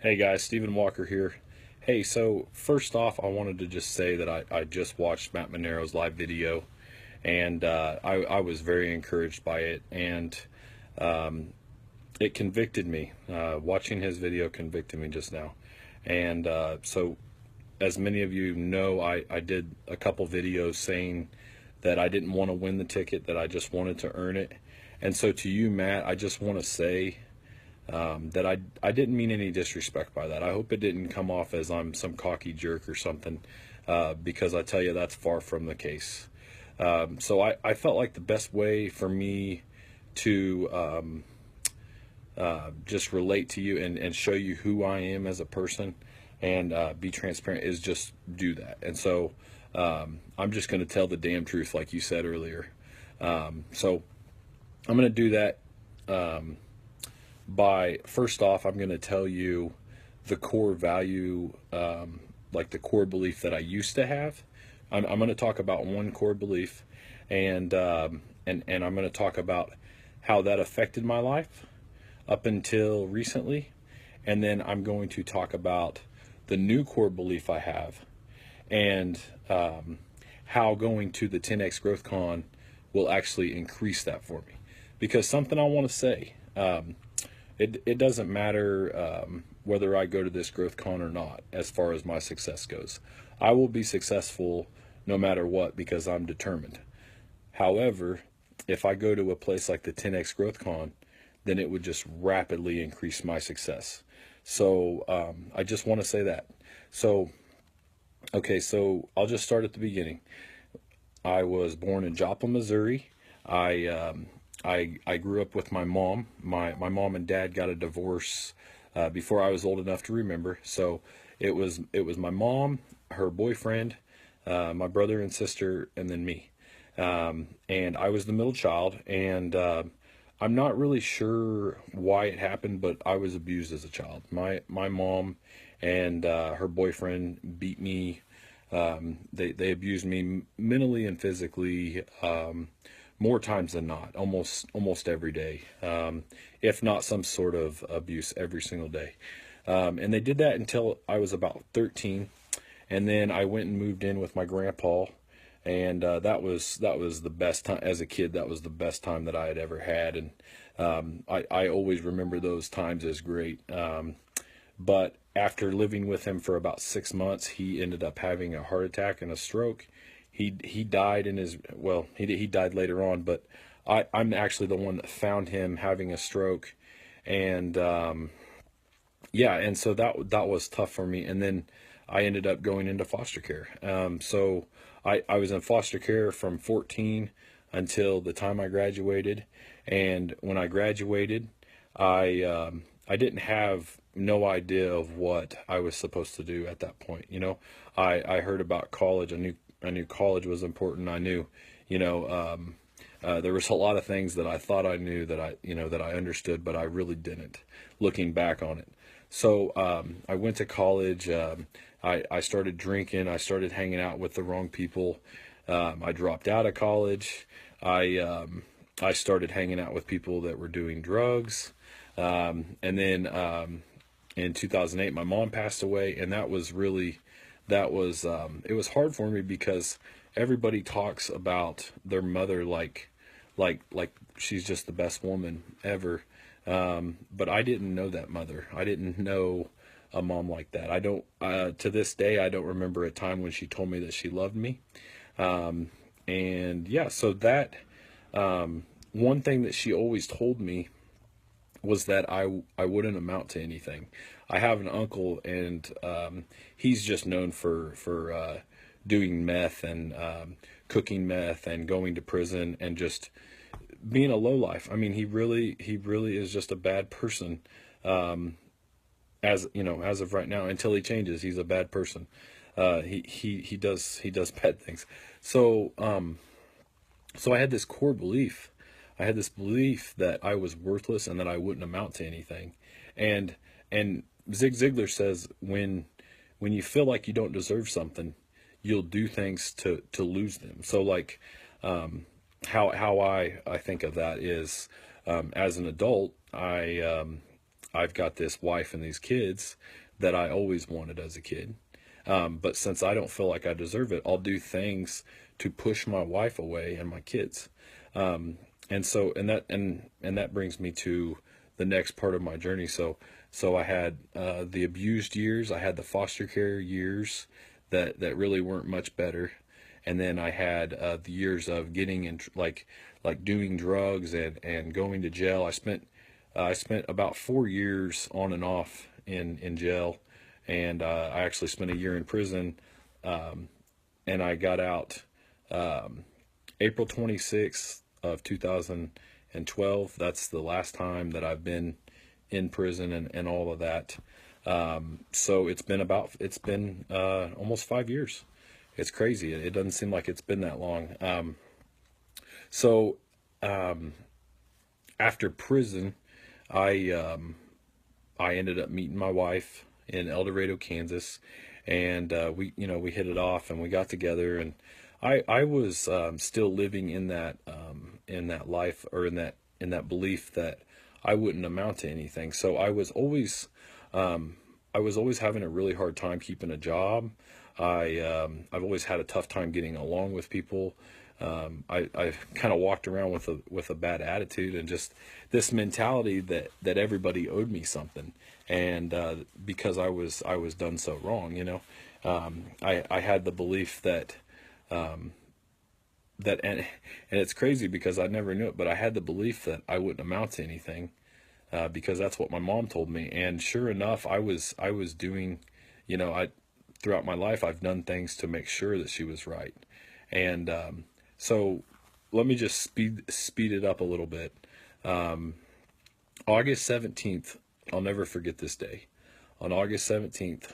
Hey guys, Stephen Walker here. Hey, so first off, I wanted to just say that I just watched Matt Monero's live video, and I was very encouraged by it, and it convicted me. Watching his video convicted me just now. And so, as many of you know, I did a couple videos saying that I didn't want to win the ticket, that I just wanted to earn it. And so, to you, Matt, I just want to say that I didn't mean any disrespect by that. I hope it didn't come off as I'm some cocky jerk or something, because I tell you that's far from the case. So I felt like the best way for me to just relate to you and show you who I am as a person and be transparent is just do that. And so I'm just going to tell the damn truth, like you said earlier. So I'm going to do that. By first off, I'm going to tell you the core value, like the core belief that I used to have. I'm going to talk about one core belief, and I'm going to talk about how that affected my life up until recently, and then I'm going to talk about the new core belief I have, and how going to the 10x GrowthCon will actually increase that for me. Because something I want to say. It doesn't matter whether I go to this GrowthCon or not as far as my success goes. I will be successful no matter what because I'm determined. However, if I go to a place like the 10x GrowthCon, then it would just rapidly increase my success. So I just want to say that. So, okay, so I'll just start at the beginning. I was born in Joplin, Missouri. I grew up with my mom. My mom and dad got a divorce before I was old enough to remember. So it was my mom, her boyfriend, my brother and sister, and then me. And I was the middle child. And I'm not really sure why it happened, but I was abused as a child. My mom and her boyfriend beat me. They abused me mentally and physically. More times than not, almost every day, if not some sort of abuse every single day. And they did that until I was about 13, and then I went and moved in with my grandpa, and that was the best time as a kid. That was the best time that I had ever had, and I always remember those times as great. But after living with him for about 6 months, he ended up having a heart attack and a stroke. He died in his, well, he died later on, but I'm actually the one that found him having a stroke. And yeah, and so that was tough for me. And then I ended up going into foster care. So I was in foster care from 14 until the time I graduated. And when I graduated, I didn't have no idea of what I was supposed to do at that point. I heard about college. I knew college was important. I knew, there was a lot of things that I thought I knew that I understood, but I really didn't, looking back on it. So I went to college. I started drinking. I started hanging out with the wrong people. I dropped out of college. I started hanging out with people that were doing drugs. And then in 2008, my mom passed away, and it was hard for me because everybody talks about their mother like she's just the best woman ever. But I didn't know that mother. I didn't know a mom like that. I don't, to this day, I don't remember a time when she told me that she loved me. And yeah, so that, one thing that she always told me was that I wouldn't amount to anything. I have an uncle, and he's just known for doing meth and cooking meth and going to prison and just being a lowlife. I mean, he really is just a bad person. As of right now, until he changes, he's a bad person. He does bad things. So I had this core belief. I had this belief that I was worthless and that I wouldn't amount to anything. And Zig Ziglar says when you feel like you don't deserve something, you'll do things to lose them. So like how I think of that is, as an adult, I've got this wife and these kids that I always wanted as a kid. But since I don't feel like I deserve it, I'll do things to push my wife away and my kids. And so, and that brings me to the next part of my journey. So I had, the abused years, I had the foster care years that really weren't much better. And then I had, the years of getting in, like doing drugs and going to jail. I spent about 4 years on and off in jail. And, I actually spent a year in prison. And I got out, April 26th of 2012. That's the last time that I've been in prison and all of that. So it's been almost 5 years. It's crazy. It doesn't seem like it's been that long. So after prison, I I ended up meeting my wife in El Dorado, Kansas, and we hit it off and we got together. And I was still living in that life, or in that belief that I wouldn't amount to anything. So I was always having a really hard time keeping a job. I've always had a tough time getting along with people. I kind of walked around with a bad attitude and just this mentality that everybody owed me something, and because I was done so wrong, I had the belief that and it's crazy because I never knew it, but I had the belief that I wouldn't amount to anything, because that's what my mom told me. And sure enough, I was doing, throughout my life, I've done things to make sure that she was right. And so let me just speed it up a little bit. August 17th, I'll never forget this day. On August 17th,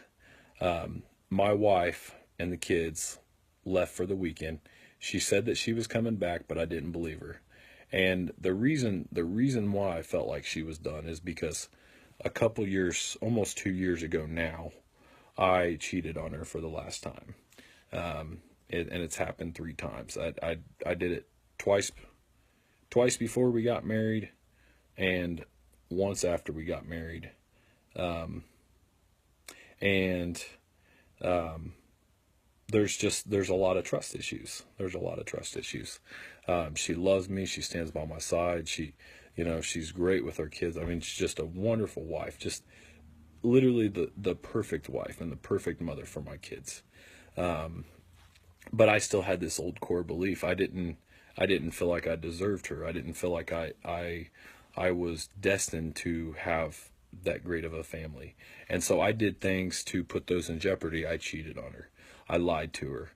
my wife and the kids left for the weekend. She said that she was coming back, but I didn't believe her. And the reason why I felt like she was done is because a couple years, almost 2 years ago now, I cheated on her for the last time. And it's happened 3 times. I did it twice before we got married, and once after we got married. And there's a lot of trust issues. She loves me. She stands by my side. She's great with her kids. I mean, she's just a wonderful wife. Just literally the perfect wife and the perfect mother for my kids. But I still had this old core belief. I didn't feel like I deserved her. I didn't feel like I was destined to have that great of a family. And so I did things to put those in jeopardy. I cheated on her. I lied to her.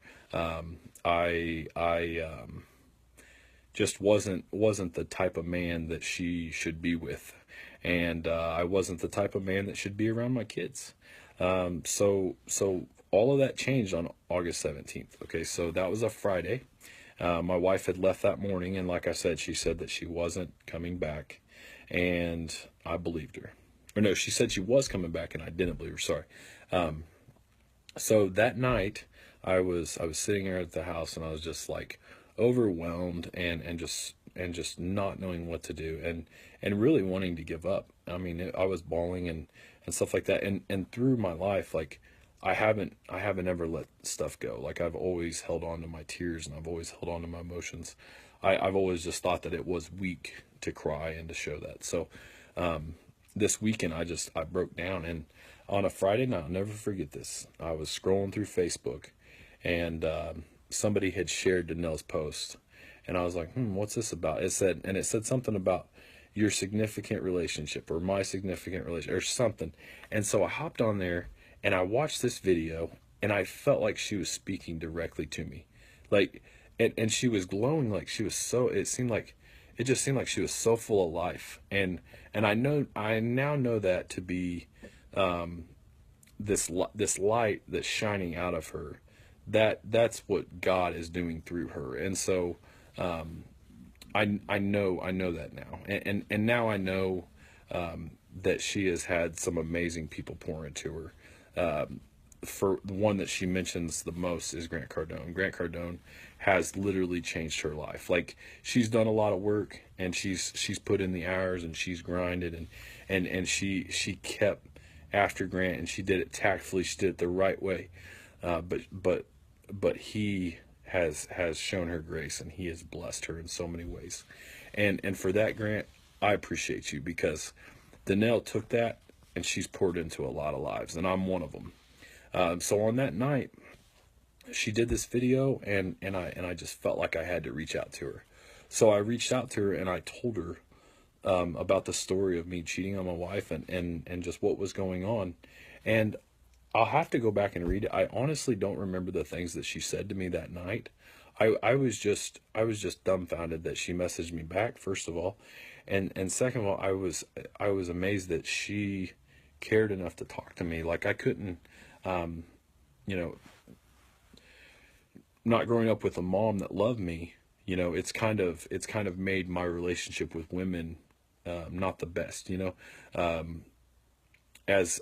I just wasn't the type of man that she should be with. And I wasn't the type of man that should be around my kids. So all of that changed on August 17th. Okay, so that was a Friday. My wife had left that morning, and like I said, she said that she wasn't coming back, and I believed her. Or no, she said she was coming back, and I didn't believe her. Sorry. So that night, I was sitting there at the house, and I was just like overwhelmed and just not knowing what to do, and really wanting to give up. I mean, I was bawling and stuff like that. And through my life, like I haven't ever let stuff go. Like I've always held on to my tears, and I've always held on to my emotions. I've always just thought that it was weak to cry and to show that. So this weekend I broke down, and on a Friday night, I'll never forget this. I was scrolling through Facebook, and somebody had shared Danelle's post, and I was like, what's this about? It said something about your significant relationship, or my significant relationship, or something. And so I hopped on there and I watched this video, and I felt like she was speaking directly to me. Like, and she was glowing, like she was it just seemed like she was so full of life. And I now know that to be this light that's shining out of her. That's what God is doing through her. And so I know that now, and now I know that she has had some amazing people pour into her. For the one that she mentions the most is Grant Cardone. Grant Cardone has literally changed her life. Like, she's done a lot of work, and she's put in the hours, and she's grinded, and she kept after Grant, and she did it tactfully. She did it the right way. But he has shown her grace, and he has blessed her in so many ways. And for that, Grant, I appreciate you, because Danelle took that and she's poured into a lot of lives, and I'm one of them. So on that night, she did this video, and I just felt like I had to reach out to her. So I reached out to her and I told her about the story of me cheating on my wife, and just what was going on. And I'll have to go back and read it. I honestly don't remember the things that she said to me that night. I was just dumbfounded that she messaged me back, first of all, and second of all, I was amazed that she cared enough to talk to me. Like, I couldn't, you know, not growing up with a mom that loved me, it's kind of made my relationship with women not the best. As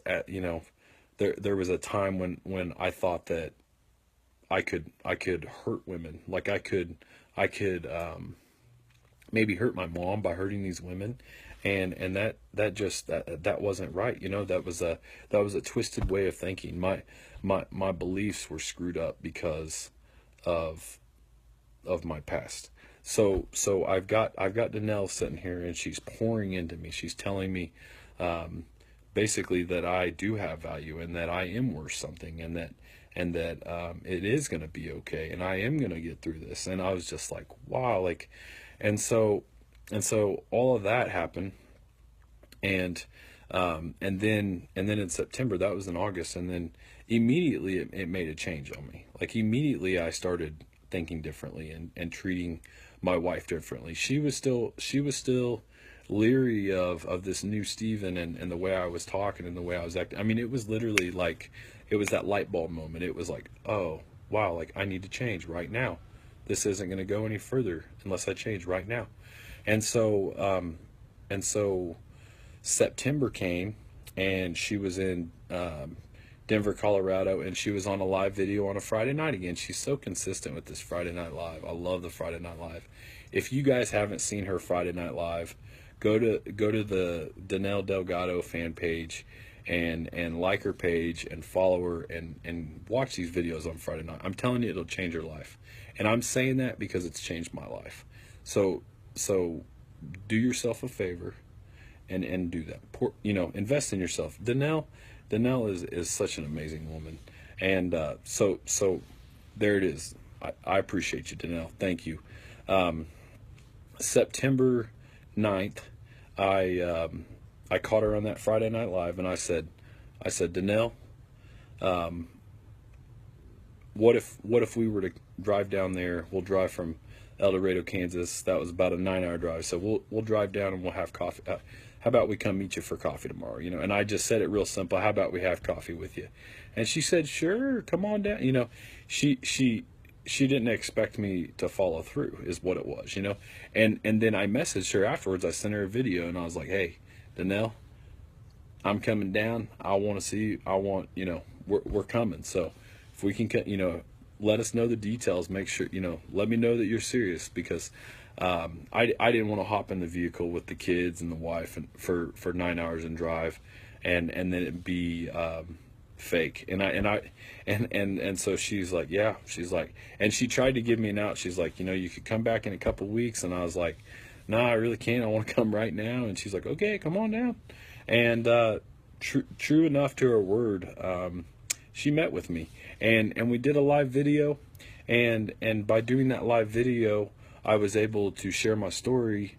there was a time when I thought that I could hurt women. Like, I could maybe hurt my mom by hurting these women, and that wasn't right. That was a twisted way of thinking. My beliefs were screwed up because of my past. So I've got Danelle sitting here, and she's pouring into me. She's telling me basically that I do have value, and that I am worth something, and that it is going to be okay, and I am going to get through this. And I was just like, wow. Like, and so all of that happened, and then in September, that was in August, and then immediately it made a change on me. Like, immediately I started thinking differently, and treating my wife differently. She was still leery of this new Steven, and the way I was talking and the way I was acting. I mean, it was literally like, it was that light bulb moment. It was like, oh wow, like, I need to change right now. This isn't going to go any further unless I change right now. And so September came, and she was in Denver, Colorado, and she was on a live video on a Friday night again. She's so consistent with this Friday Night Live. I love the Friday Night Live. If you guys haven't seen her Friday Night Live, go to the Danelle Delgado fan page, and like her page, and follow her, and watch these videos on Friday night. I'm telling you, it'll change your life. And I'm saying that because it's changed my life. So do yourself a favor, and do that. Invest in yourself. Danelle is such an amazing woman. And so there it is. I appreciate you, Danelle. Thank you. September 9th, I caught her on that Friday Night Live, and I said, Danelle, what if we were to drive down there? We'll drive from El Dorado, Kansas. That was about a 9-hour drive. So we'll drive down, and we'll have coffee. How about we come meet you for coffee tomorrow? And I just said it real simple. How about we have coffee with you? And she said, sure, come on down. She didn't expect me to follow through, is what it was, And then I messaged her afterwards. I sent her a video, and I was like, hey, Danelle, I'm coming down. I want to see you. I want, we're coming. So if we can, let us know the details. Make sure, let me know that you're serious, because I didn't want to hop in the vehicle with the kids and the wife and for 9 hours and drive, and then it be fake. And so she's like, yeah, and she tried to give me an out. She's like, you could come back in a couple weeks. And I was like, no, I really can't. I want to come right now. And she's like, okay, come on down. And true enough to her word, she met with me, and we did a live video, and by doing that live video, I was able to share my story,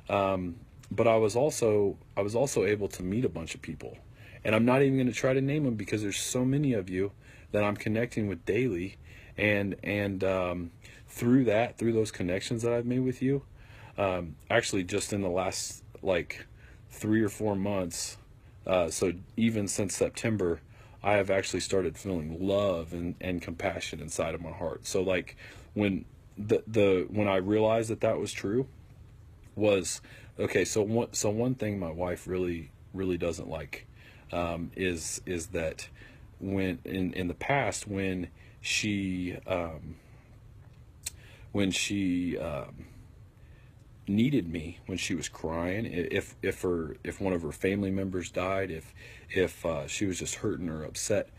but I was also able to meet a bunch of people, and I'm not even going to try to name them, because there's so many of you that I'm connecting with daily, and through those connections that I've made with you, actually just in the last 3 or 4 months, so even since September, I have actually started feeling love and compassion inside of my heart. So when I realized that was true, was okay. So one thing my wife really doesn't like is that when in the past, when she needed me when she was crying, if one of her family members died, if she was just hurting or upset,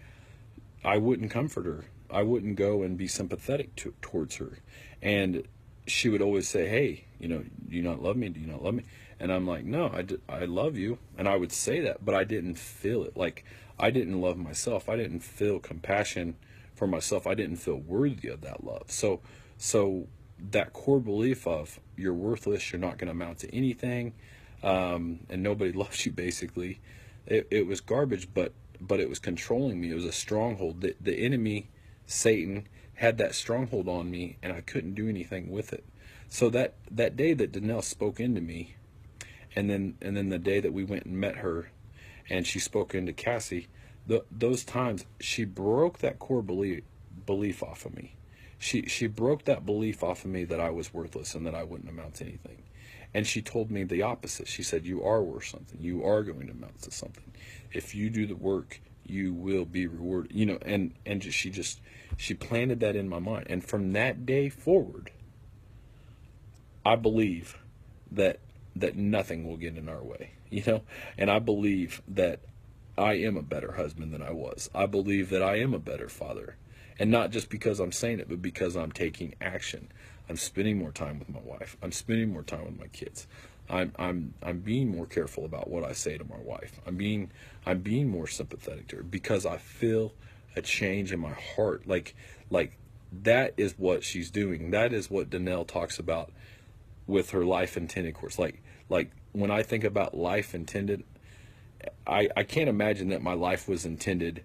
I wouldn't comfort her. I wouldn't go and be sympathetic towards her. And she would always say, "Hey, do you not love me? Do you not love me?" And I'm like, "No, I love you." And I would say that, but I didn't feel it. Like, I didn't love myself. I didn't feel compassion for myself. I didn't feel worthy of that love. So that core belief of you're worthless, you're not going to amount to anything, and nobody loves you, basically, it was garbage, but it was controlling me. It was a stronghold. The enemy, Satan, had that stronghold on me, and I couldn't do anything with it. So that day that Danelle spoke into me, and then the day that we went and met her, and she spoke into Cassie, those times she broke that core belief off of me. She broke that belief off of me that I was worthless and that I wouldn't amount to anything. And she told me the opposite. She said, "You are worth something. You are going to amount to something. If you do the work, you will be rewarded." She planted that in my mind. And from that day forward, I believe that nothing will get in our way, and I believe that I am a better husband than I was. I believe that I am a better father. And not just because I'm saying it, but because I'm taking action. I'm spending more time with my wife. I'm spending more time with my kids. I'm being more careful about what I say to my wife. I'm being more sympathetic to her because I feel a change in my heart. Like that is what she's doing. That is what Danelle talks about with her life intended course. Like when I think about life intended, I can't imagine that my life was intended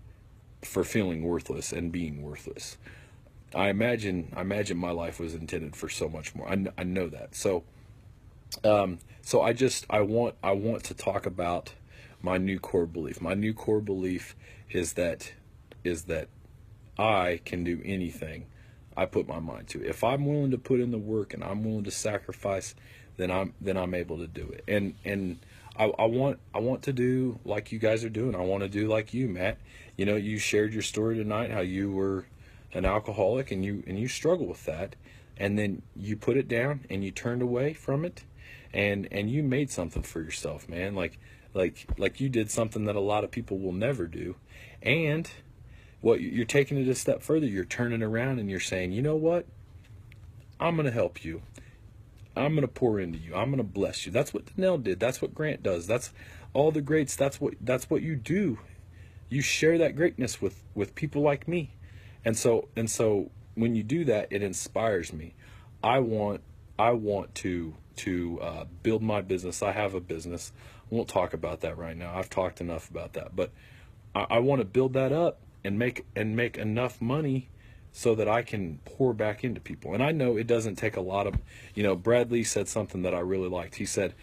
for feeling worthless and being worthless. I imagine my life was intended for so much more. I know that. So I want to talk about my new core belief. My new core belief is that I can do anything I put my mind to. If I'm willing to put in the work and I'm willing to sacrifice, then I'm able to do it. And I want to do like you guys are doing. I want to do like you, Matt. You shared your story tonight, how you were an alcoholic and you struggle with that, and then you put it down and you turned away from it, and you made something for yourself, man. Like you did something that a lot of people will never do. And what you're taking it a step further, you're turning around and you're saying, "You know what? I'm going to help you. I'm going to pour into you. I'm going to bless you." That's what Danelle did. That's what Grant does. That's all the greats. That's what you do. You share that greatness with people like me. And so when you do that, it inspires me. I want to build my business. I have a business. I won't talk about that right now. I've talked enough about that. But I want to build that up and make enough money so that I can pour back into people. And I know it doesn't take a lot of, Brad Lee said something that I really liked. He said,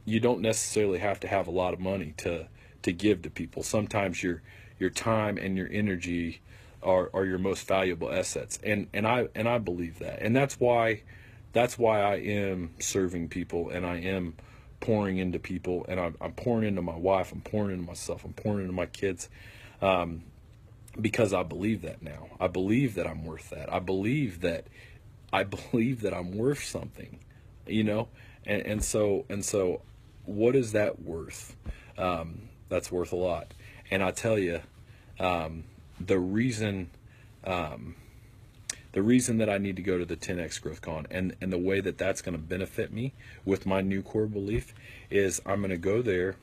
you don't necessarily have to have a lot of money to give to people. Sometimes your time and your energy are your most valuable assets. And I believe that. And that's why I am serving people, and I am pouring into people, and I'm pouring into my wife, I'm pouring into myself, I'm pouring into my kids. Because I believe that now. I believe that I'm worth that. I believe that I'm worth something, and so what is that worth? That's worth a lot. And I tell you, the reason that I need to go to the 10x GrowthCon and the way that that's going to benefit me with my new core belief is I'm going to go there,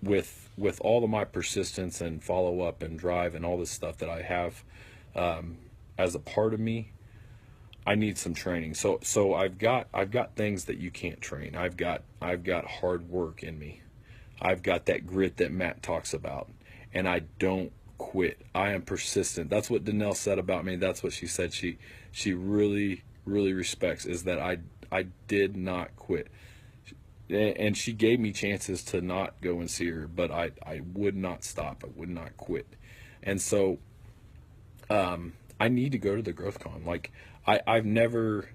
with all of my persistence and follow up and drive and all this stuff that I have as a part of me. I need some training. So I've got things that you can't train. I've got hard work in me. I've got that grit that Matt talks about, and I don't quit. I am persistent. That's what Danelle said about me. That's what she said she really, really respects, is that I did not quit. And she gave me chances to not go and see her, but I would not stop. I would not quit. And so I need to go to the GrowthCon. Like I've never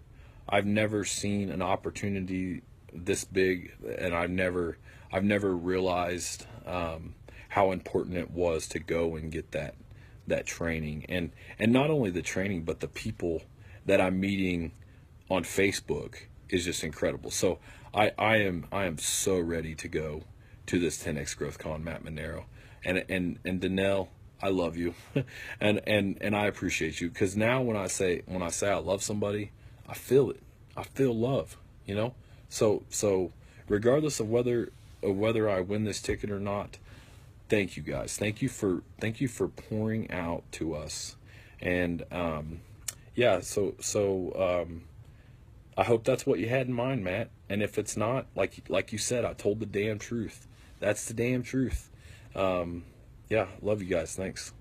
seen an opportunity this big, and I've never realized how important it was to go and get that training, and not only the training, but the people that I'm meeting on Facebook is just incredible. So I am so ready to go to this 10x Growth Con, Matt Monero, and Danelle, I love you, and I appreciate you, because now when I say I love somebody, I feel it. I feel love, you know. So regardless of whether I win this ticket or not, thank you guys. Thank you for pouring out to us, and yeah. So I hope that's what you had in mind, Matt. And if it's not, like you said, I told the damn truth. That's the damn truth. Yeah, love you guys. Thanks.